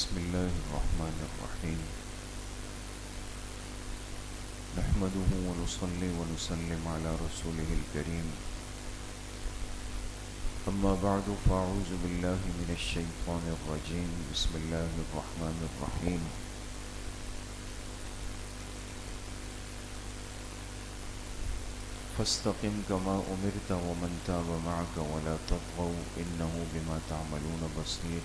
بسم الله الرحمن الرحيم نحمده ونصلي ونسلم على رسوله الكريم أما بعد فأعوذ بالله من الشيطان الرجيم بسم الله الرحمن الرحيم فاستقم كما أمرت ومن تاب معك ولا تطغوا إنه بما تعملون بصير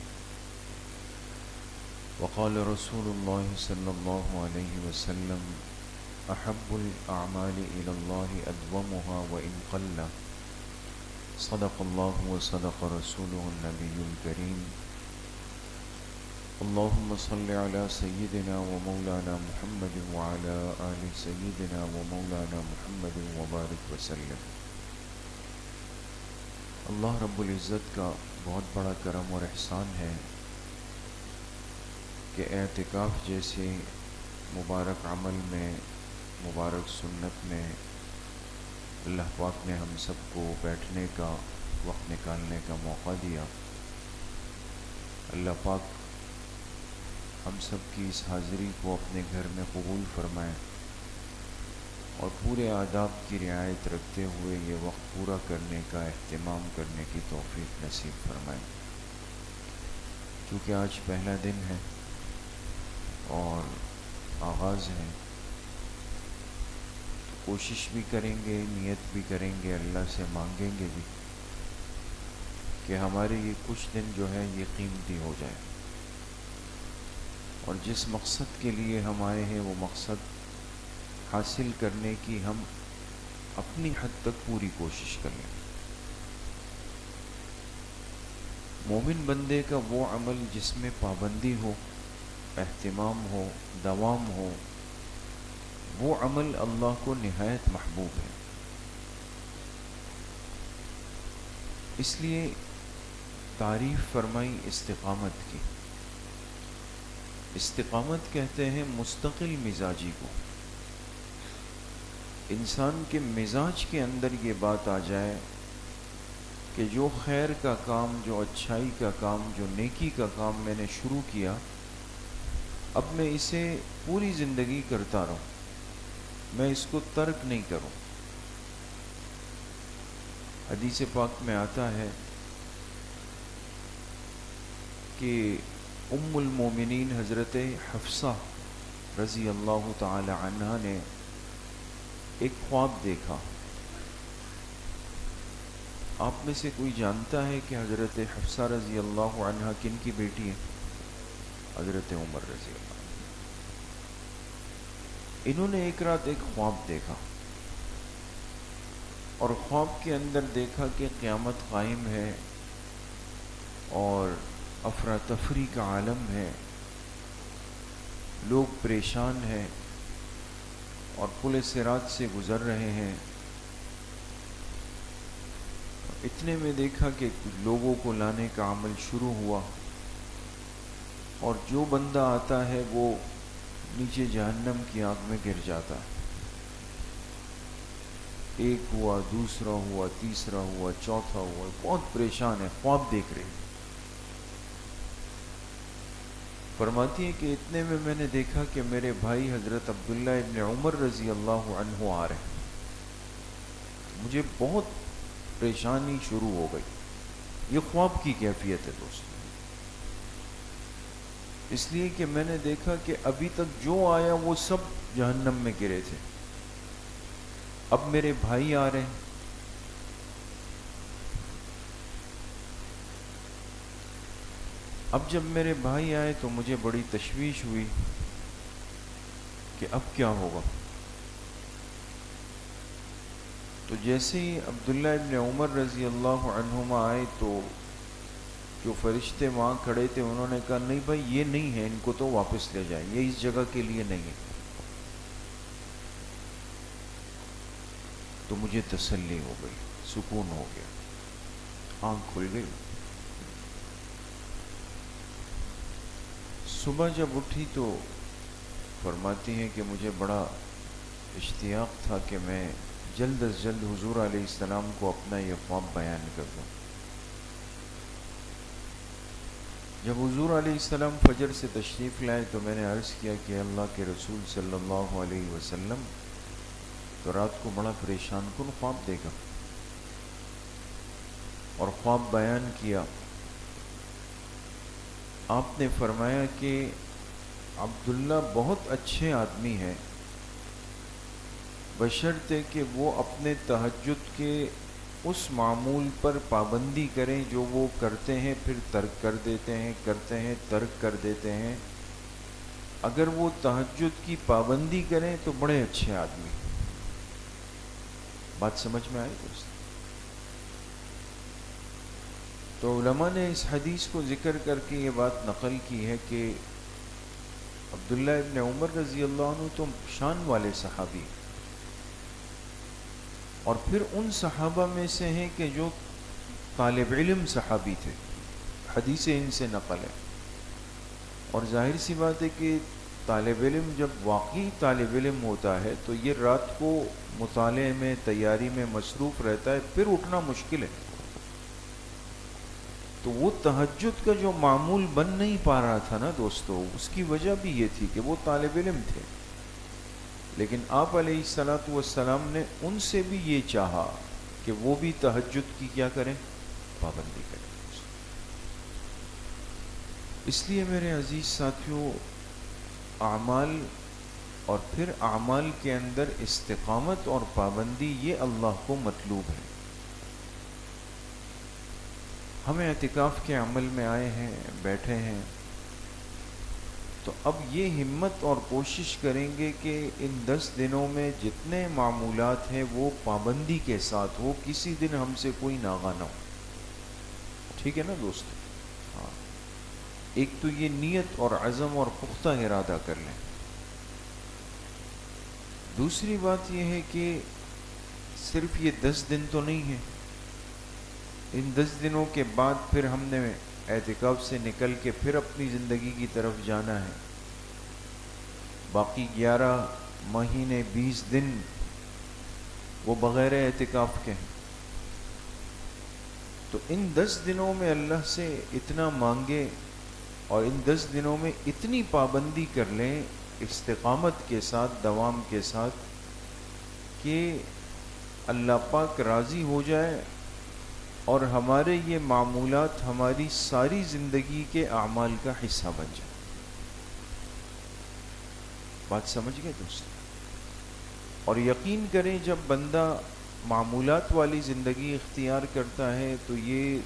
وقال رسول الله صلى الله عليه وسلم أحب الأعمال إلى الله أدومها وإن قل صدق الله وصدق رسوله النبي الكريم اللهم صل على سيدنا ومولانا محمد وعلى آل سيدنا ومولانا محمد وبارك وسلم۔ اللہ رب العزت کا بہت بڑا کرم اور احسان ہے کہ اعتکاف جیسے مبارک عمل میں، مبارک سنت میں اللہ پاک نے ہم سب کو بیٹھنے کا وقت نکالنے کا موقع دیا۔ اللہ پاک ہم سب کی اس حاضری کو اپنے گھر میں قبول فرمائے اور پورے آداب کی رعایت رکھتے ہوئے یہ وقت پورا کرنے کا اہتمام کرنے کی توفیق نصیب فرمائے۔ کیونکہ آج پہلا دن ہے اور آغاز ہے، تو کوشش بھی کریں گے، نیت بھی کریں گے، اللہ سے مانگیں گے بھی کہ ہمارے یہ کچھ دن جو ہے یہ قیمتی ہو جائے اور جس مقصد کے لیے ہم آئے ہیں وہ مقصد حاصل کرنے کی ہم اپنی حد تک پوری کوشش کر لیں۔ مومن بندے کا وہ عمل جس میں پابندی ہو، اہتمام ہو، دوام ہو، وہ عمل اللہ کو نہایت محبوب ہے۔ اس لیے تعریف فرمائی استقامت کی۔ استقامت کہتے ہیں مستقل مزاجی کو۔ انسان کے مزاج کے اندر یہ بات آ جائے کہ جو خیر کا کام، جو اچھائی کا کام، جو نیکی کا کام میں نے شروع کیا، اب میں اسے پوری زندگی کرتا رہوں، میں اس کو ترک نہیں کروں۔ حدیث پاک میں آتا ہے کہ ام المومنین حضرت حفصہ رضی اللہ تعالی عنہا نے ایک خواب دیکھا۔ آپ میں سے کوئی جانتا ہے کہ حضرت حفصہ رضی اللہ عنہا کن کی بیٹی ہے؟ حضرت عمر رضی اللہ عنہ۔ انہوں نے ایک رات ایک خواب دیکھا اور خواب کے اندر دیکھا کہ قیامت قائم ہے اور افراتفری کا عالم ہے، لوگ پریشان ہیں اور پل صراط سے گزر رہے ہیں۔ اتنے میں دیکھا کہ لوگوں کو لانے کا عمل شروع ہوا اور جو بندہ آتا ہے وہ نیچے جہنم کی آگ میں گر جاتا ہے۔ ایک ہوا، دوسرا ہوا، تیسرا ہوا، چوتھا ہوا، بہت پریشان ہے، خواب دیکھ رہے۔ فرماتی ہے کہ اتنے میں نے دیکھا کہ میرے بھائی حضرت عبداللہ ابن عمر رضی اللہ عنہ آ رہے ہیں۔ مجھے بہت پریشانی شروع ہو گئی۔ یہ خواب کی کیفیت ہے دوستو، اس لیے کہ میں نے دیکھا کہ ابھی تک جو آیا وہ سب جہنم میں گرے تھے، اب میرے بھائی آ رہے ہیں۔ اب جب میرے بھائی آئے تو مجھے بڑی تشویش ہوئی کہ اب کیا ہوگا۔ تو جیسے ہی عبداللہ ابن عمر رضی اللہ عنہما آئے تو جو فرشتے وہاں کھڑے تھے انہوں نے کہا نہیں بھائی یہ نہیں ہے، ان کو تو واپس لے جائیں، یہ اس جگہ کے لیے نہیں ہے۔ تو مجھے تسلی ہو گئی، سکون ہو گیا، آنکھ کھل گئی۔ صبح جب اٹھی تو فرماتی ہیں کہ مجھے بڑا اشتیاق تھا کہ میں جلد از جلد حضور علیہ السلام کو اپنا یہ خواب بیان کر دوں۔ جب حضور علیہ السلام فجر سے تشریف لائے تو میں نے عرض کیا کہ اللہ کے رسول صلی اللہ علیہ وسلم تو رات کو بڑا پریشان کن خواب دیکھا اور خواب بیان کیا. آپ نے فرمایا کہ عبداللہ بہت اچھے آدمی ہے بشرطے کہ وہ اپنے تہجد کے اس معمول پر پابندی کریں جو وہ کرتے ہیں پھر ترک کر دیتے ہیں، کرتے ہیں ترک کر دیتے ہیں. اگر وہ تہجد کی پابندی کریں تو بڑے اچھے آدمی. بات سمجھ میں آئی دوست؟ تو علماء نے اس حدیث کو ذکر کر کے یہ بات نقل کی ہے کہ عبداللہ ابن عمر رضی اللہ عنہ تو شان والے صحابی اور پھر ان صحابہ میں سے ہیں کہ جو طالب علم صحابی تھے، حدیثیں ان سے نقل ہے. اور ظاہر سی بات ہے کہ طالب علم جب واقعی طالب علم ہوتا ہے تو یہ رات کو مطالعے میں تیاری میں مصروف رہتا ہے، پھر اٹھنا مشکل ہے. تو وہ تہجد کا جو معمول بن نہیں پا رہا تھا نا دوستو، اس کی وجہ بھی یہ تھی کہ وہ طالب علم تھے. لیکن آپ علیہ الصلاۃ والسلام نے ان سے بھی یہ چاہا کہ وہ بھی تہجد کی کیا کریں؟ پابندی کریں. اس لیے میرے عزیز ساتھیوں، اعمال اور پھر اعمال کے اندر استقامت اور پابندی یہ اللہ کو مطلوب ہے. ہم اعتکاف کے عمل میں آئے ہیں، بیٹھے ہیں، تو اب یہ ہمت اور کوشش کریں گے کہ ان 10 دنوں میں جتنے معمولات ہیں وہ پابندی کے ساتھ ہو، کسی دن ہم سے کوئی ناغہ نہ ہو. ٹھیک ہے نا دوست؟ ہاں، ایک تو یہ نیت اور عزم اور پختہ ارادہ کر لیں. دوسری بات یہ ہے کہ صرف یہ 10 دن تو نہیں ہے، ان 10 دنوں کے بعد پھر ہم نے اعتکاف سے نکل کے پھر اپنی زندگی کی طرف جانا ہے. باقی 11 مہینے 20 دن وہ بغیر اعتکاف کے ہیں. تو ان 10 دنوں میں اللہ سے اتنا مانگے اور ان 10 دنوں میں اتنی پابندی کر لیں استقامت کے ساتھ، دوام کے ساتھ، کہ اللہ پاک راضی ہو جائے اور ہمارے یہ معمولات ہماری ساری زندگی کے اعمال کا حصہ بن جائے. بات سمجھ گئے دوست؟ اور یقین کریں جب بندہ معمولات والی زندگی اختیار کرتا ہے تو یہ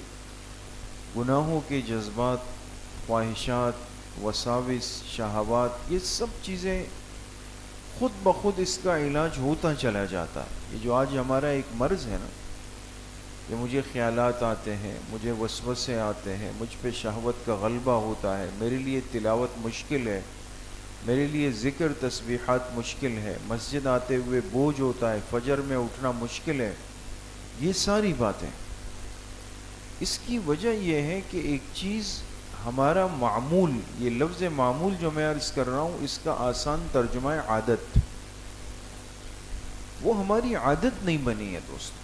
گناہوں کے جذبات، خواہشات، وساوس، شہوات، یہ سب چیزیں خود بخود اس کا علاج ہوتا چلا جاتا ہے. یہ جو آج ہمارا ایک مرض ہے نا کہ مجھے خیالات آتے ہیں، مجھے وسوسے آتے ہیں، مجھ پہ شہوت کا غلبہ ہوتا ہے، میرے لیے تلاوت مشکل ہے، میرے لیے ذکر تسبیحات مشکل ہے، مسجد آتے ہوئے بوجھ ہوتا ہے، فجر میں اٹھنا مشکل ہے، یہ ساری باتیں اس کی وجہ یہ ہے کہ ایک چیز ہمارا معمول، یہ لفظ معمول جو میں عرض کر رہا ہوں اس کا آسان ترجمہ ہے عادت. وہ ہماری عادت نہیں بنی ہے دوست.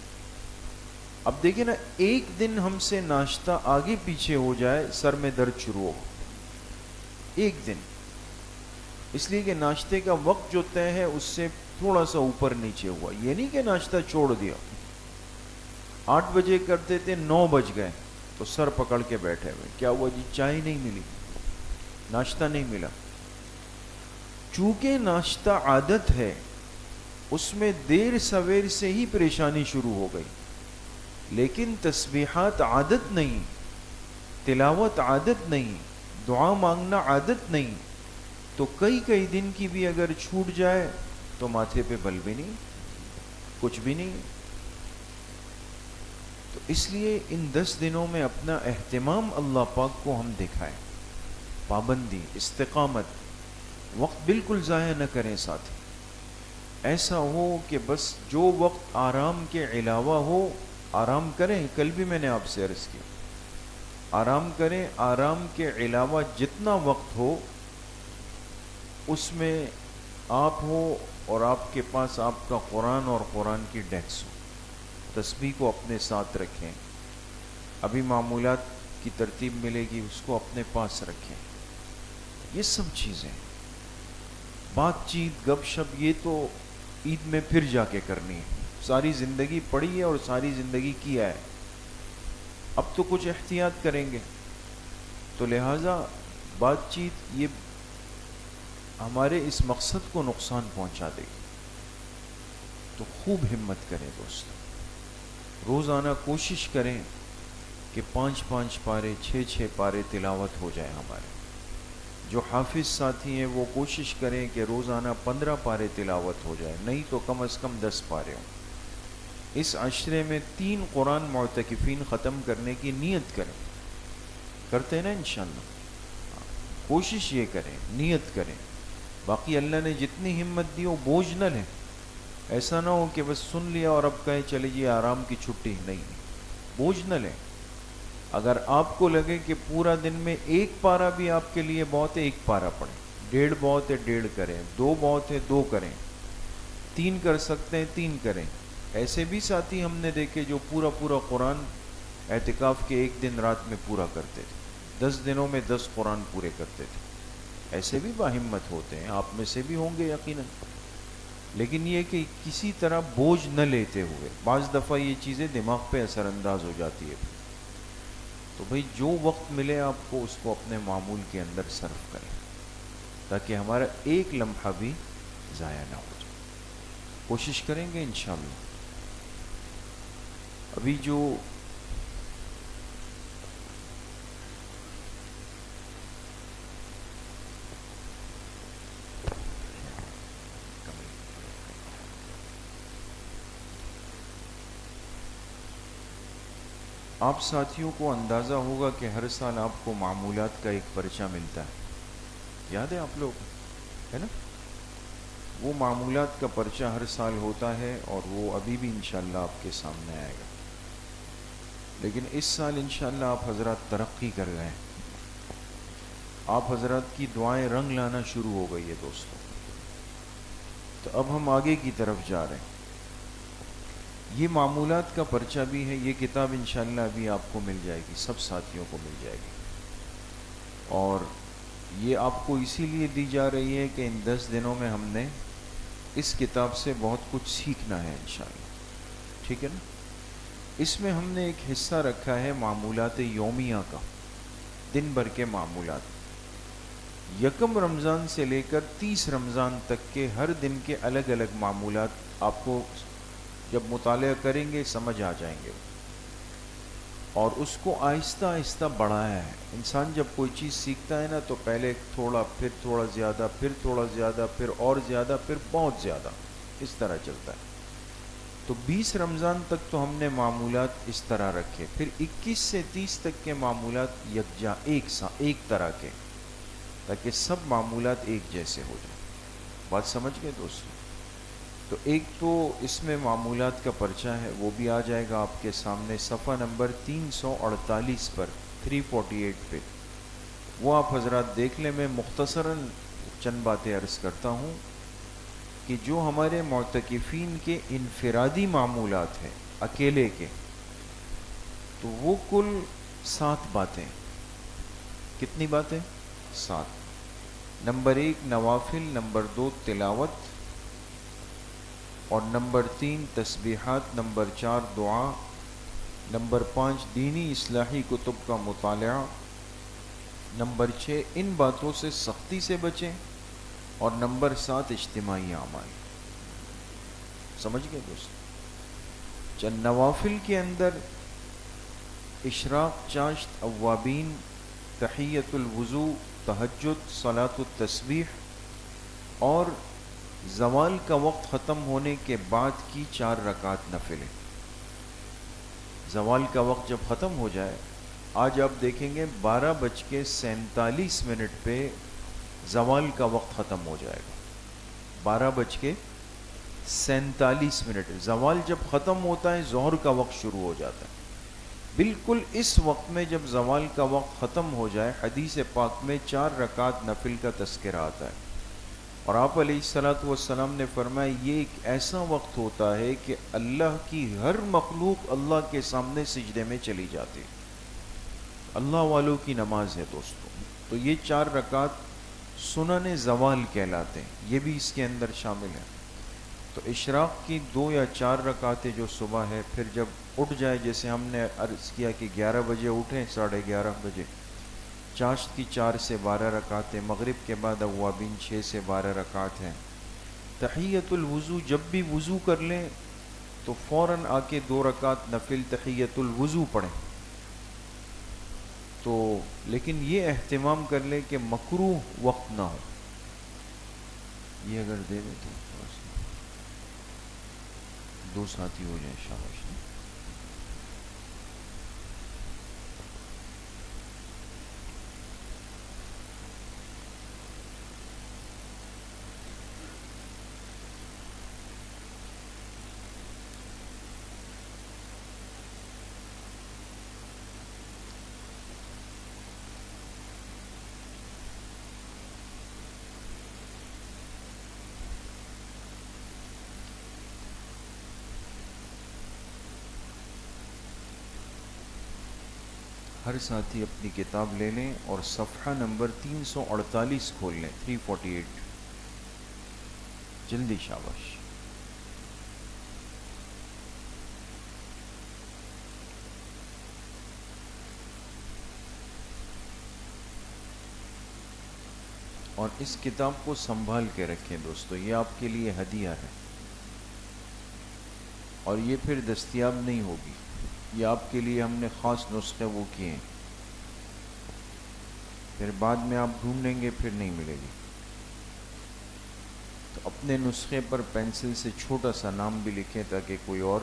اب دیکھیں نا، ایک دن ہم سے ناشتہ آگے پیچھے ہو جائے سر میں درد شروع ہو. ایک دن، اس لیے کہ ناشتے کا وقت جو طے ہے اس سے تھوڑا سا اوپر نیچے ہوا. یہ نہیں کہ ناشتہ چھوڑ دیا، 8 بجے کرتے تھے 9 بج گئے تو سر پکڑ کے بیٹھے ہوئے. کیا ہوا جی؟ چائے نہیں ملی، ناشتہ نہیں ملا. چونکہ ناشتہ عادت ہے، اس میں دیر سویر سے ہی پریشانی شروع ہو گئی. لیکن تسبیحات عادت نہیں، تلاوت عادت نہیں، دعا مانگنا عادت نہیں، تو کئی دن کی بھی اگر چھوٹ جائے تو ماتھے پہ بل بھی نہیں، کچھ بھی نہیں. تو اس لیے ان 10 دنوں میں اپنا اہتمام اللہ پاک کو ہم دکھائیں. پابندی، استقامت، وقت بالکل ضائع نہ کریں. ساتھ ایسا ہو کہ بس جو وقت آرام کے علاوہ ہو آرام کریں. کل بھی میں نے آپ سے عرض کیا، آرام کریں. آرام کے علاوہ جتنا وقت ہو اس میں آپ ہو اور آپ کے پاس آپ کا قرآن اور قرآن کی ڈیکس ہو. تسبیح کو اپنے ساتھ رکھیں. ابھی معمولات کی ترتیب ملے گی اس کو اپنے پاس رکھیں. یہ سب چیزیں بات چیت گپ شپ یہ تو عید میں پھر جا کے کرنی ہے. ساری زندگی پڑھی ہے اور ساری زندگی کیا ہے, اب تو کچھ احتیاط کریں گے. تو لہٰذا بات چیت یہ ہمارے اس مقصد کو نقصان پہنچا دے گی. تو خوب ہمت کریں دوستو, روزانہ کوشش کریں کہ 5 پارے 6 پارے تلاوت ہو جائے ہمارے. جو حافظ ساتھی ہیں وہ کوشش کریں کہ روزانہ 15 پارے تلاوت ہو جائے, نہیں تو کم از کم 10 پارے ہوں. اس عشرے میں 3 قرآن معتکفین ختم کرنے کی نیت کریں. کرتے ہیں نا انشاءاللہ, کوشش یہ کریں, نیت کریں. باقی اللہ نے جتنی ہمت دی وہ بوجھ نہ لیں. ایسا نہ ہو کہ بس سن لیا اور اب کہیں چلے جی آرام کی چھٹی. نہیں, بوجھ نہ لیں. اگر آپ کو لگے کہ پورا دن میں 1 پارہ بھی آپ کے لیے بہت ہے, 1 پارہ پڑھیں. 1.5 بہت ہے 1.5 کریں, 2 بہت ہے 2 کریں, 3 کر سکتے ہیں 3 کریں. ایسے بھی ساتھی ہم نے دیکھے جو پورا قرآن اعتکاف کے 1 دن رات میں پورا کرتے تھے, 10 دنوں میں 10 قرآن پورے کرتے تھے. ایسے بھی باہمت ہوتے ہیں, آپ میں سے بھی ہوں گے یقیناً. لیکن یہ کہ کسی طرح بوجھ نہ لیتے ہوئے, بعض دفعہ یہ چیزیں دماغ پہ اثر انداز ہو جاتی ہے. تو بھئی جو وقت ملے آپ کو اس کو اپنے معمول کے اندر صرف کریں تاکہ ہمارا ایک لمحہ بھی ضائع نہ ہو جائے. کوشش کریں گے انشاءاللہ. ابھی جو آپ ساتھیوں کو اندازہ ہوگا کہ ہر سال آپ کو معمولات کا ایک پرچہ ملتا ہے, یاد ہے آپ لوگ, ہے نا؟ وہ معمولات کا پرچہ ہر سال ہوتا ہے اور وہ ابھی بھی انشاءاللہ آپ کے سامنے آئے گا. لیکن اس سال انشاءاللہ آپ حضرات ترقی کر گئے. آپ حضرات کی دعائیں رنگ لانا شروع ہو گئی ہے دوستوں. تو اب ہم آگے کی طرف جا رہے ہیں. یہ معمولات کا پرچہ بھی ہے, یہ کتاب انشاءاللہ ابھی آپ کو مل جائے گی, سب ساتھیوں کو مل جائے گی. اور یہ آپ کو اسی لیے دی جا رہی ہے کہ ان 10 دنوں میں ہم نے اس کتاب سے بہت کچھ سیکھنا ہے انشاءاللہ. ٹھیک ہے نا؟ اس میں ہم نے ایک حصہ رکھا ہے معمولات یومیہ کا, دن بھر کے معمولات. 1 رمضان سے لے کر 30 رمضان تک کے ہر دن کے الگ الگ معمولات آپ کو جب مطالعہ کریں گے سمجھ آ جائیں گے. اور اس کو آہستہ آہستہ بڑھایا ہے. انسان جب کوئی چیز سیکھتا ہے نا تو پہلے تھوڑا, پھر تھوڑا زیادہ, پھر تھوڑا زیادہ, پھر اور زیادہ, پھر بہت زیادہ, اس طرح چلتا ہے. تو 20 رمضان تک تو ہم نے معمولات اس طرح رکھے. پھر 21 سے 30 تک کے معمولات یکجا ایک طرح کے, تاکہ سب معمولات ایک جیسے ہو جائیں. بات سمجھ گئے دوستوں؟ تو ایک تو اس میں معمولات کا پرچہ ہے, وہ بھی آ جائے گا آپ کے سامنے صفحہ نمبر 348 پر, 348 پہ. وہ آپ حضرات دیکھ لیں. میں مختصراً چند باتیں عرض کرتا ہوں کہ جو ہمارے معتکفین کے انفرادی معمولات ہیں اکیلے کے, تو وہ کل 7 باتیں. کتنی باتیں؟ 7. نمبر 1 نوافل, نمبر 2 تلاوت, اور نمبر 3 تسبیحات, نمبر 4 دعا, نمبر 5 دینی اصلاحی کتب کا مطالعہ, نمبر 6 ان باتوں سے سختی سے بچیں, اور نمبر 7 اجتماعی اعمال. سمجھ گئے دوست؟ چند نوافل کے اندر اشراق چاشت, اوابین, تحیت الوضو, تہجد, صلاۃ التسبیح, اور زوال کا وقت ختم ہونے کے بعد کی 4 رکعت نفلیں. زوال کا وقت جب ختم ہو جائے, آج آپ دیکھیں گے 12:47 پہ زوال کا وقت ختم ہو جائے گا. 12:47. زوال جب ختم ہوتا ہے ظہر کا وقت شروع ہو جاتا ہے. بالکل اس وقت میں جب زوال کا وقت ختم ہو جائے, حدیث پاک میں 4 رکعت نفل کا تذکرہ آتا ہے. اور آپ علیہ الصلوۃ والسلام نے فرمایا یہ ایک ایسا وقت ہوتا ہے کہ اللہ کی ہر مخلوق اللہ کے سامنے سجدے میں چلی جاتی. اللہ والوں کی نماز ہے دوستوں. تو یہ 4 رکعت سنن زوال کہلاتے ہیں، یہ بھی اس کے اندر شامل ہے. تو اشراق کی 2 یا 4 رکعتیں جو صبح ہے، پھر جب اٹھ جائے، جیسے ہم نے عرض کیا کہ 11 بجے اٹھیں، 11:30 بجے، چاشت کی 4 سے 12 رکعتیں، مغرب کے بعد اوابین 6 سے 12 رکعت ہیں. تحیت الوضو جب بھی وضو کر لیں تو فوراً آ کے 2 رکعت نفل تحیت الوضو پڑھیں. تو لیکن یہ اہتمام کر لیں کہ مکروہ وقت نہ ہو. یہ اگر دے دیں تو تھوڑا سا 2 ساتھی ہو جائیں، شاباش. ہر ساتھی اپنی کتاب لے لیں اور صفحہ نمبر 348 کھول لیں. 348 جلدی، شاباش. اور اس کتاب کو سنبھال کے رکھیں دوستو، یہ آپ کے لیے ہدیہ ہے اور یہ پھر دستیاب نہیں ہوگی. یہ آپ کے لیے ہم نے خاص نسخے وہ کیے ہیں، پھر بعد میں آپ ڈھونڈیں گے پھر نہیں ملے گی. تو اپنے نسخے پر پینسل سے چھوٹا سا نام بھی لکھیں تاکہ کوئی اور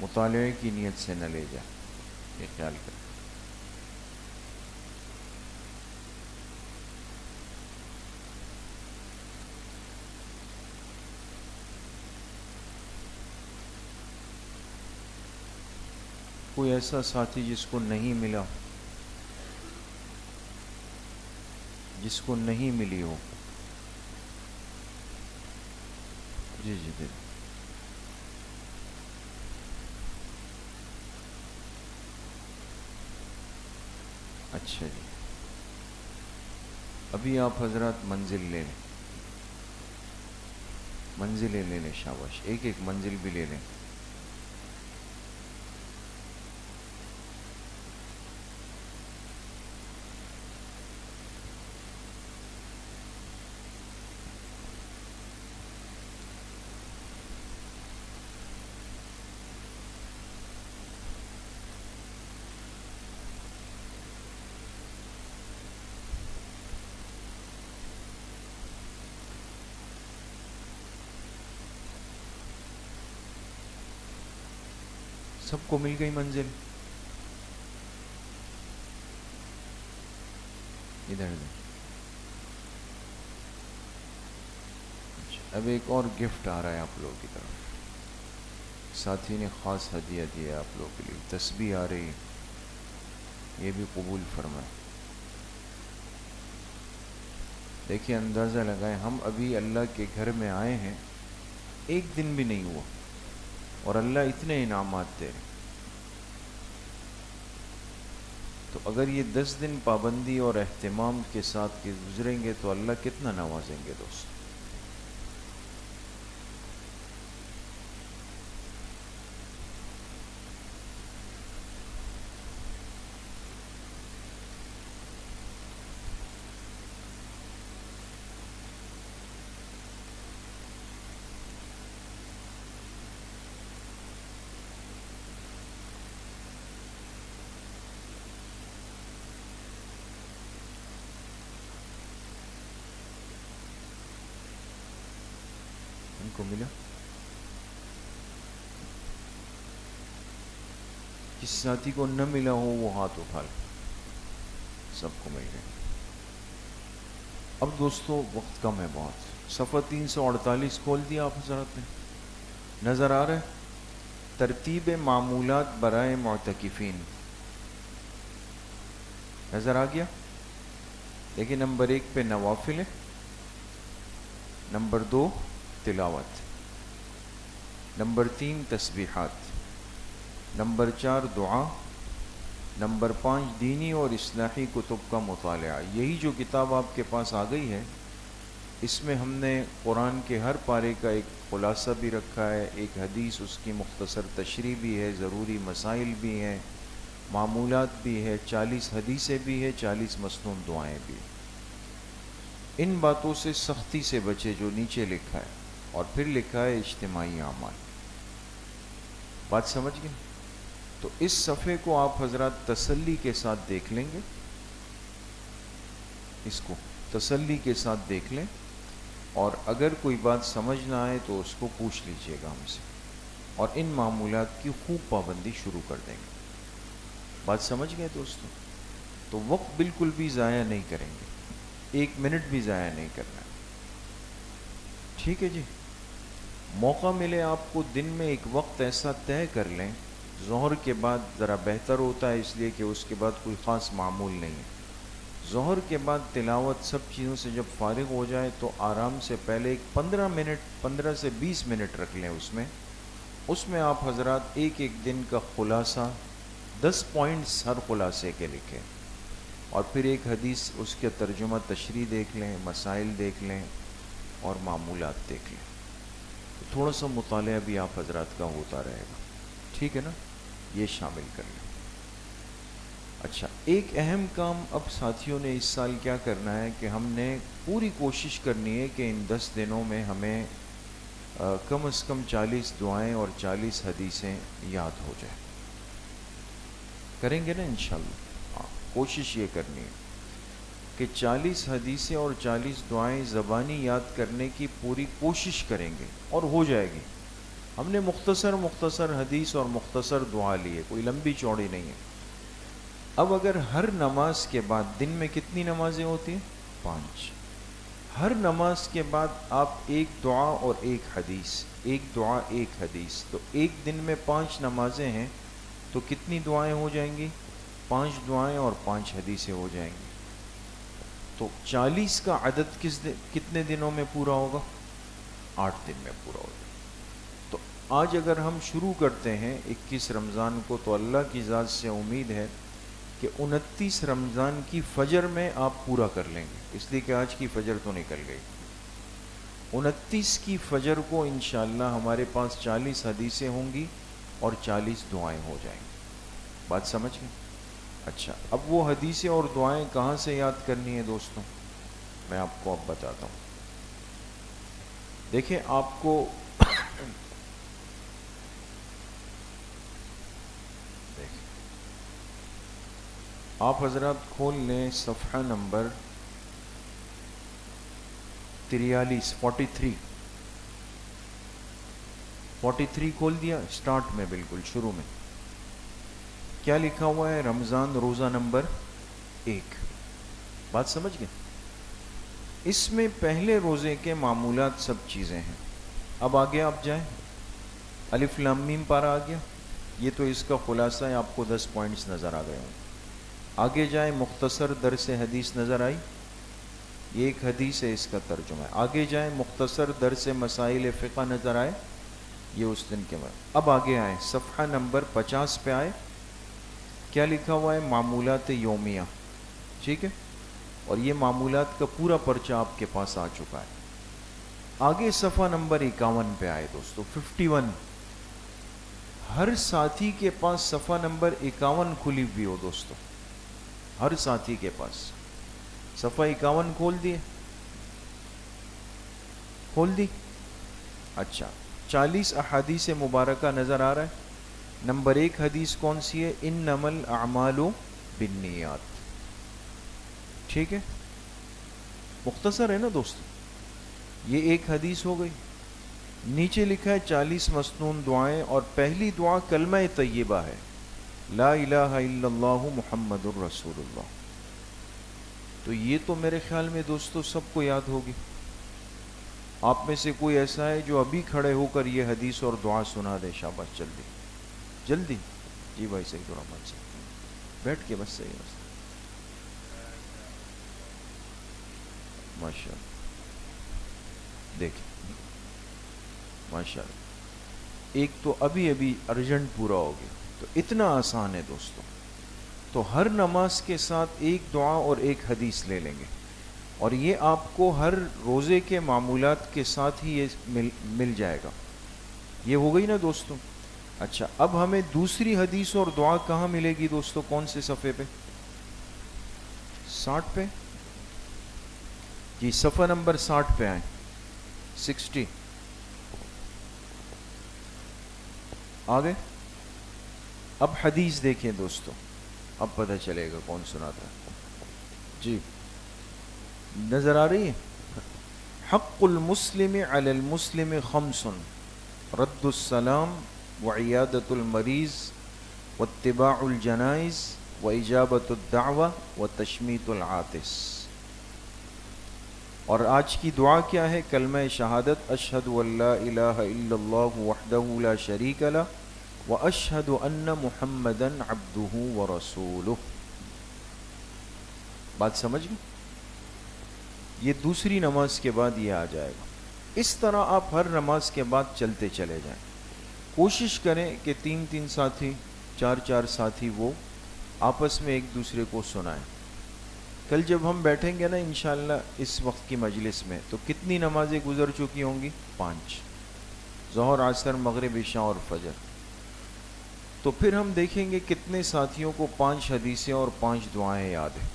مطالعے کی نیت سے نہ لے جائے. یہ خیال کریں. کوئی ایسا ساتھی جس کو نہیں ملا، جس کو نہیں ملی ہو؟ جی جی جی. اچھا جی، ابھی آپ حضرات منزل لے لیں، منزلیں لے لیں، شاباش. ایک ایک منزل بھی لے لیں. سب کو مل گئی منزل؟ ادھر ادھر. اب ایک اور گفٹ آ رہا ہے آپ لوگوں کی طرف. ساتھی نے خاص ہدیہ دیا ہے آپ لوگوں کے لیے، تسبیح آ رہی ہے، یہ بھی قبول فرمائیں. دیکھیں، اندازہ لگائیں، ہم ابھی اللہ کے گھر میں آئے ہیں، ایک دن بھی نہیں ہوا اور اللہ اتنے انعامات دے رہے. تو اگر یہ 10 دن پابندی اور اہتمام کے ساتھ کے گزریں گے تو اللہ کتنا نوازیں گے دوست. ان کو ملا؟ جس ساتھی کو نہ ملا ہو وہ ہاتھ اٹھا لے. سب کو مل گئے. اب دوستو وقت کم ہے بہت. صفحہ 348 کھول دیا آپ حضرات نے؟ نظر آ رہا ہے؟ ترتیب معمولات برائے معتکفین نظر آ گیا؟ دیکھیں، نمبر 1 پہ نوافل ہے، نمبر 2 تلاوت، نمبر 3 تسبیحات، نمبر 4 دعا، نمبر 5 دینی اور اصلاحی کتب کا مطالعہ. یہی جو کتاب آپ کے پاس آ گئی ہے، اس میں ہم نے قرآن کے ہر پارے کا ایک خلاصہ بھی رکھا ہے، ایک حدیث اس کی مختصر تشریح بھی ہے، ضروری مسائل بھی ہیں، معمولات بھی ہے، 40 حدیثیں بھی ہے، 40 مسنون دعائیں بھی. ان باتوں سے سختی سے بچے جو نیچے لکھا ہے، اور پھر لکھا ہے اجتماعی اعمال. بات سمجھ گئے؟ تو اس صفحے کو آپ حضرات تسلی کے ساتھ دیکھ لیں گے، اس کو تسلی کے ساتھ دیکھ لیں، اور اگر کوئی بات سمجھ نہ آئے تو اس کو پوچھ لیجئے گا ہم سے، اور ان معمولات کی خوب پابندی شروع کر دیں گے. بات سمجھ گئے دوستو؟ تو وقت بالکل بھی ضائع نہیں کریں گے، 1 منٹ بھی ضائع نہیں کرنا ہے. ٹھیک ہے جی؟ موقع ملے آپ کو دن میں ایک وقت ایسا طے کر لیں، ظہر کے بعد ذرا بہتر ہوتا ہے، اس لیے کہ اس کے بعد کوئی خاص معمول نہیں ہے. ظہر کے بعد تلاوت سب چیزوں سے جب فارغ ہو جائے تو آرام سے پہلے ایک 15 سے 20 منٹ رکھ لیں. اس میں آپ حضرات ایک دن کا خلاصہ 10 پوائنٹس ہر خلاصے کے لکھیں، اور پھر ایک حدیث اس کے ترجمہ تشریح دیکھ لیں، مسائل دیکھ لیں، اور معمولات دیکھ لیں. تھوڑا سا مطالعہ بھی آپ حضرات کا ہوتا رہے گا. ٹھیک ہے نا؟ یہ شامل کر لیں. اچھا، ایک اہم کام اب ساتھیوں نے اس سال کیا کرنا ہے کہ ہم نے پوری کوشش کرنی ہے کہ ان 10 دنوں میں ہمیں کم از کم 40 دعائیں اور 40 حدیثیں یاد ہو جائیں. کریں گے نا انشاءاللہ؟ ہاں، کوشش یہ کرنی ہے کہ 40 حدیثیں اور 40 دعائیں زبانی یاد کرنے کی پوری کوشش کریں گے، اور ہو جائے گی. ہم نے مختصر حدیث اور مختصر دعا لی ہے، کوئی لمبی چوڑی نہیں ہے. اب اگر ہر نماز کے بعد، دن میں کتنی نمازیں ہوتی ہیں؟ 5. ہر نماز کے بعد آپ ایک دعا اور ایک حدیث، ایک دعا ایک حدیث، تو ایک دن میں 5 نمازیں ہیں، تو کتنی دعائیں ہو جائیں گی؟ 5 دعائیں اور 5 حدیثیں ہو جائیں گی. تو 40 کا عدد کتنے دنوں میں پورا ہوگا؟ 8 دن میں پورا ہوگا. تو آج اگر ہم شروع کرتے ہیں 21 رمضان کو، تو اللہ کی ذات سے امید ہے کہ 29 رمضان کی فجر میں آپ پورا کر لیں گے، اس لیے کہ آج کی فجر تو نکل گئی. 29 کی فجر کو انشاءاللہ ہمارے پاس 40 حدیثیں ہوں گی اور 40 دعائیں ہو جائیں گی. بات سمجھ گئے؟ اچھا، اب وہ حدیثیں اور دعائیں کہاں سے یاد کرنی ہے دوستوں؟ میں آپ کو اب بتاتا ہوں. دیکھیں، آپ کو آپ حضرات کھول لیں صفحہ نمبر 43 کھول دیا. سٹارٹ میں، بالکل شروع میں کیا لکھا ہوا ہے؟ رمضان روزہ نمبر 1. بات سمجھ گئے؟ اس میں پہلے روزے کے معمولات سب چیزیں ہیں. اب آگے آپ جائیں، الف لام میم پارا آ گیا، یہ تو اس کا خلاصہ ہے، آپ کو 10 پوائنٹس نظر آ گئے ہوں. آگے جائیں، مختصر درس حدیث نظر آئی، یہ ایک حدیث ہے، اس کا ترجمہ ہے. آگے جائیں، مختصر درس مسائل فقہ نظر آئے، یہ اس دن کے بعد. اب آگے آئیں، صفحہ نمبر 50 پہ آئے، کیا لکھا ہوا ہے؟ معمولات یومیہ. ٹھیک ہے، اور یہ معمولات کا پورا پرچہ آپ کے پاس آ چکا ہے. آگے صفحہ نمبر 51 پہ آئے دوستو، 51. ہر ساتھی کے پاس صفحہ نمبر 51 کھلی ہوئی ہو دوستو، ہر ساتھی کے پاس صفحہ 51 کھول دیے؟ کھول دی؟ اچھا، 40 احادیث مبارکہ نظر آ رہا ہے. نمبر 1 حدیث کون سی ہے؟ انما الاعمال بالنیات. ٹھیک ہے، مختصر ہے نا دوستو، یہ ایک حدیث ہو گئی. نیچے لکھا ہے 40 مسنون دعائیں، اور پہلی دعا کلمہ طیبہ ہے، لا الہ الا اللہ محمد الرسول اللہ. تو یہ تو میرے خیال میں دوستو سب کو یاد ہوگی. آپ میں سے کوئی ایسا ہے جو ابھی کھڑے ہو کر یہ حدیث اور دعا سنا دے؟ شاباش، جلدی جلدی. جی بھائی سعید الرحمن سے بیٹھ کے بس، صحیح بس، ماشاء اللہ. دیکھیں ماشاء اللہ، ایک تو ابھی ارجنٹ پورا ہو گیا. تو اتنا آسان ہے دوستو، تو ہر نماز کے ساتھ ایک دعا اور ایک حدیث لے لیں گے، اور یہ آپ کو ہر روزے کے معمولات کے ساتھ ہی یہ مل جائے گا۔ یہ ہو گئی نا دوستوں؟ اچھا، اب ہمیں دوسری حدیث اور دعا کہاں ملے گی دوستوں؟ کون سے صفحے پہ؟ 60 پہ؟ جی صفحہ نمبر 60 پہ آئیں، 60 آگے۔ اب حدیث دیکھیں دوستوں، اب پتہ چلے گا کون سناتا ہے۔ جی نظر آ رہی ہے؟ حق المسلم علی المسلم خمس، رد السلام وعیادت المریض واتباع الجنائز واجابت الدعوہ وتشمیت العاطس۔ اور آج کی دعا کیا ہے؟ کلمہ شہادت، اشہد ان لا الہ الا اللہ وحدہ لا شریک لہ واشہد ان محمدا عبدہ ورسولہ۔ بات سمجھ گئے؟ یہ دوسری نماز کے بعد یہ آ جائے گا۔ اس طرح آپ ہر نماز کے بعد چلتے چلے جائیں۔ کوشش کریں کہ 3 ساتھی، 4 ساتھی وہ آپس میں ایک دوسرے کو سنائیں۔ کل جب ہم بیٹھیں گے نا انشاءاللہ اس وقت کی مجلس میں، تو کتنی نمازیں گزر چکی ہوں گی؟ 5، ظہر، عصر، مغرب، عشاء اور فجر۔ تو پھر ہم دیکھیں گے کتنے ساتھیوں کو 5 حدیثیں اور 5 دعائیں یاد ہیں،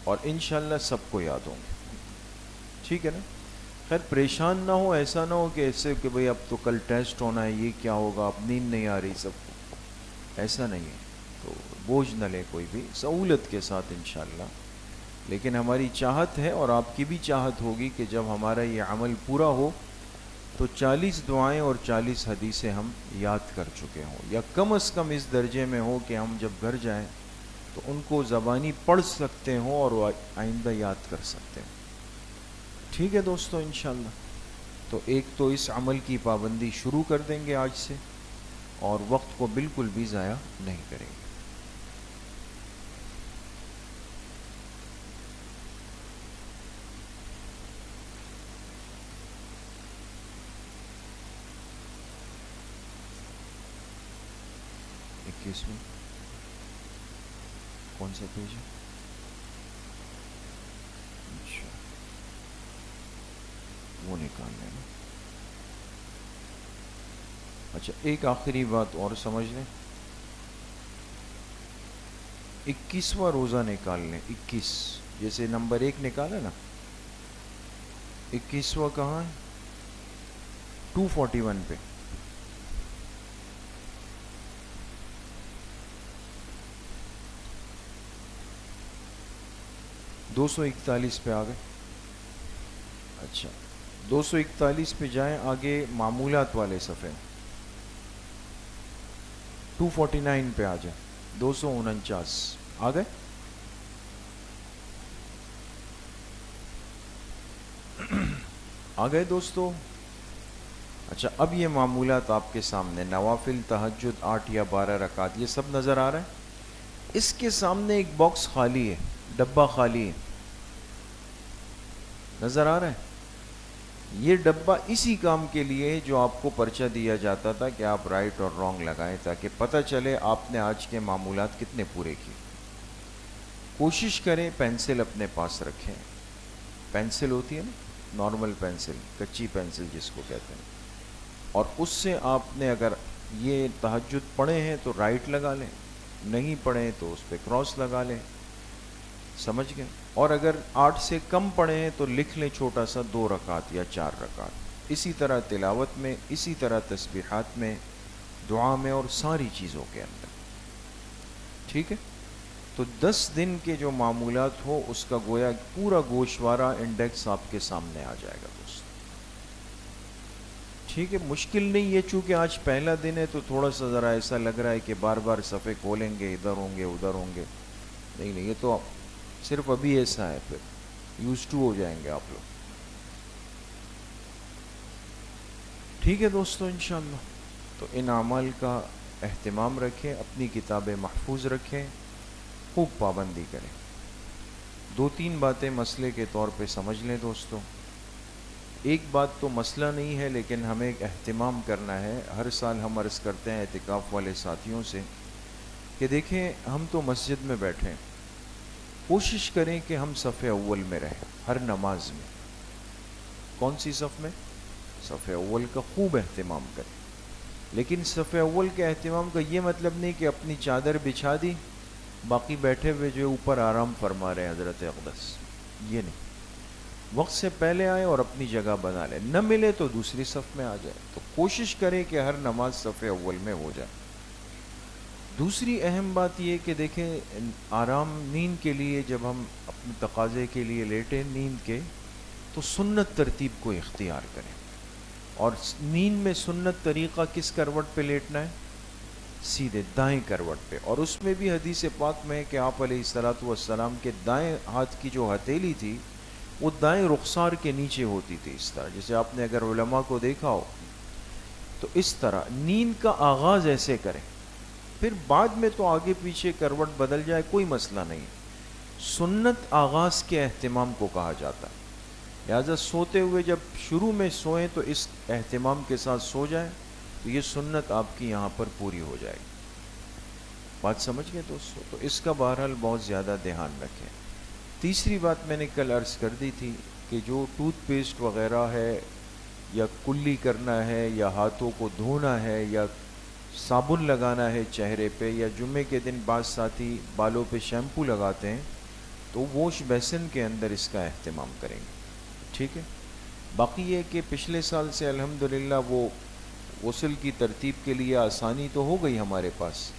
اور انشاءاللہ سب کو یاد ہوں گے۔ ٹھیک ہے نا؟ خیر پریشان نہ ہو، ایسا نہ ہو کہ ایسے کہ بھئی اب تو کل ٹیسٹ ہونا ہے، یہ کیا ہوگا، اب نیند نہیں آ رہی سب کو، ایسا نہیں ہے۔ تو بوجھ نہ لے کوئی بھی، سہولت کے ساتھ انشاءاللہ۔ لیکن ہماری چاہت ہے اور آپ کی بھی چاہت ہوگی کہ جب ہمارا یہ عمل پورا ہو تو 40 دعائیں اور 40 حدیثیں ہم یاد کر چکے ہوں، یا کم از کم اس درجے میں ہو کہ ہم جب گھر جائیں تو ان کو زبانی پڑھ سکتے ہوں اور آئندہ یاد کر سکتے ہیں۔ ٹھیک ہے دوستو انشاءاللہ۔ تو ایک تو اس عمل کی پابندی شروع کر دیں گے آج سے، اور وقت کو بالکل بھی ضائع نہیں کریں گے۔ میں کون سا پیج ہے؟ اچھا وہ نکال لینا۔ اچھا ایک آخری بات اور سمجھ لیں، 21واں روزہ نکال لیں۔ 21 جیسے نمبر 1 نکالا نا، 21واں کہاں ہے؟ 241 پہ۔ دو سو 41 پہ آ گئے۔ اچھا 241 پہ جائیں، آگے معمولات والے صفحے 249 پہ آ جائیں، 249 آ گئے۔ آ گئے دوستو؟ اچھا اب یہ معمولات آپ کے سامنے، نوافل، تہجد 8 یا 12 رکعت، یہ سب نظر آ رہا ہے۔ اس کے سامنے ایک باکس خالی ہے، ڈبہ خالی ہے، نظر آ رہا ہے؟ یہ ڈبہ اسی کام کے لیے ہے جو آپ کو پرچہ دیا جاتا تھا کہ آپ رائٹ اور رانگ لگائیں، تاکہ پتہ چلے آپ نے آج کے معمولات کتنے پورے کیے۔ کوشش کریں پینسل اپنے پاس رکھیں، پینسل ہوتی ہے نا، نارمل پینسل، کچی پینسل جس کو کہتے ہیں، اور اس سے آپ نے اگر یہ تہجد پڑھے ہیں تو رائٹ لگا لیں، نہیں پڑھے تو اس پہ کراس لگا لیں، سمجھ گئے؟ اور اگر 8 سے کم پڑھے ہیں تو لکھ لیں چھوٹا سا 2 رکعت یا 4 رکعت۔ اسی طرح تلاوت میں، اسی طرح تسبیحات میں، دعا میں، اور ساری چیزوں کے اندر۔ ٹھیک ہے؟ تو 10 دن کے جو معمولات ہو اس کا گویا پورا گوشوارہ انڈیکس آپ کے سامنے آ جائے گا دوست۔ ٹھیک ہے؟ مشکل نہیں ہے، چونکہ آج پہلا دن ہے تو تھوڑا سا ذرا ایسا لگ رہا ہے کہ بار بار صفحے کھولیں گے، ادھر ہوں گے ادھر ہوں گے، نہیں یہ تو صرف ابھی ایسا ہے، پھر یوز ٹو ہو جائیں گے آپ لوگ۔ ٹھیک ہے دوستو انشاءاللہ۔ تو ان اعمال کا اہتمام رکھیں، اپنی کتابیں محفوظ رکھیں، خوب پابندی کریں۔ 2-3 باتیں مسئلے کے طور پہ سمجھ لیں دوستو۔ ایک بات تو مسئلہ نہیں ہے لیکن ہمیں اہتمام کرنا ہے۔ ہر سال ہم عرض کرتے ہیں اعتکاف والے ساتھیوں سے کہ دیکھیں ہم تو مسجد میں بیٹھے ہیں، کوشش کریں کہ ہم صف اول میں رہیں ہر نماز میں۔ کون سی صف میں؟ صف اول کا خوب اہتمام کریں، لیکن صف اول کے اہتمام کا یہ مطلب نہیں کہ اپنی چادر بچھا دی، باقی بیٹھے ہوئے جو اوپر آرام فرما رہے ہیں حضرت اقدس، یہ نہیں۔ وقت سے پہلے آئے اور اپنی جگہ بنا لیں، نہ ملے تو دوسری صف میں آ جائے۔ تو کوشش کریں کہ ہر نماز صف اول میں ہو جائے۔ دوسری اہم بات یہ کہ دیکھیں آرام نیند کے لیے جب ہم اپنے تقاضے کے لیے لیٹیں نیند کے، تو سنت ترتیب کو اختیار کریں، اور نیند میں سنت طریقہ کس کروٹ پہ لیٹنا ہے؟ سیدھے دائیں کروٹ پہ۔ اور اس میں بھی حدیث پاک میں ہے کہ آپ علیہ الصلوۃ والسلام کے دائیں ہاتھ کی جو ہتھیلی تھی وہ دائیں رخسار کے نیچے ہوتی تھی، اس طرح جیسے آپ نے اگر علماء کو دیکھا ہو تو اس طرح نیند کا آغاز ایسے کریں، پھر بعد میں تو آگے پیچھے کروٹ بدل جائے کوئی مسئلہ نہیں۔ سنت آغاز کے اہتمام کو کہا جاتا ہے، لہٰذا سوتے ہوئے جب شروع میں سوئیں تو اس اہتمام کے ساتھ سو جائیں، تو یہ سنت آپ کی یہاں پر پوری ہو جائے گی۔ بات سمجھ گئے دوستو؟ تو اس کا بہرحال بہت زیادہ دھیان رکھیں۔ تیسری بات میں نے کل عرض کر دی تھی کہ جو ٹوتھ پیسٹ وغیرہ ہے، یا کلی کرنا ہے، یا ہاتھوں کو دھونا ہے، یا صابن لگانا ہے چہرے پہ، یا جمعے کے دن بعض ساتھی بالوں پہ شیمپو لگاتے ہیں، تو واش بیسن کے اندر اس کا اہتمام کریں گے، ٹھیک ہے؟ باقی یہ کہ پچھلے سال سے الحمدللہ وہ غسل کی ترتیب کے لیے آسانی تو ہو گئی ہمارے پاس،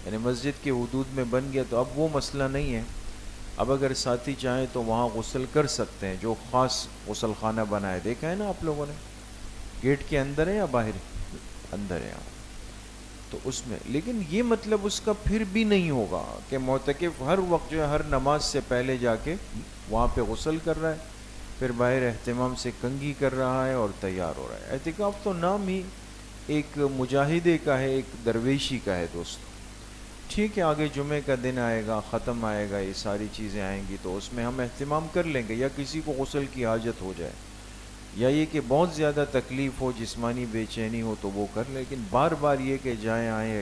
یعنی مسجد کے حدود میں بن گیا، تو اب وہ مسئلہ نہیں ہے۔ اب اگر ساتھی چاہیں تو وہاں غسل کر سکتے ہیں، جو خاص غسل خانہ بنائے، دیکھا ہے نا آپ لوگوں نے، گیٹ کے اندر ہے یا باہر؟ اندر ہے۔ تو اس میں لیکن یہ مطلب اس کا پھر بھی نہیں ہوگا کہ معتکف ہر وقت جو ہے ہر نماز سے پہلے جا کے وہاں پہ غسل کر رہا ہے، پھر باہر اہتمام سے کنگھی کر رہا ہے اور تیار ہو رہا ہے۔ اعتکاف تو نام ہی ایک مجاہدے کا ہے، ایک درویشی کا ہے دوستو۔ ٹھیک ہے، آگے جمعے کا دن آئے گا، ختم آئے گا، یہ ساری چیزیں آئیں گی تو اس میں ہم اہتمام کر لیں گے، یا کسی کو غسل کی حاجت ہو جائے، یا یہ کہ بہت زیادہ تکلیف ہو، جسمانی بے چینی ہو تو وہ کر، لیکن بار بار یہ کہ جائیں آئیں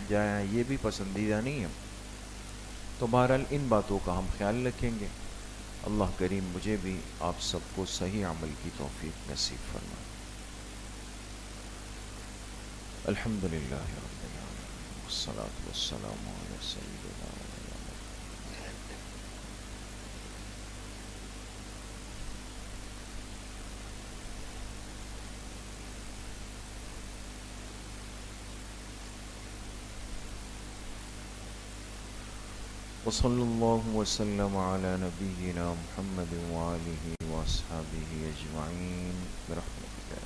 یہ بھی پسندیدہ نہیں ہے۔ تو بہرحال ان باتوں کا ہم خیال رکھیں گے۔ اللہ کریم مجھے بھی آپ سب کو صحیح عمل کی توفیق نصیب فرمائے۔ الحمدللہ رب العالمین والصلاة والسلام علی سیدنا وصلی اللہ وسلم علی نبینا محمد وآلہ واصحابہ اجمعین برحمتہ۔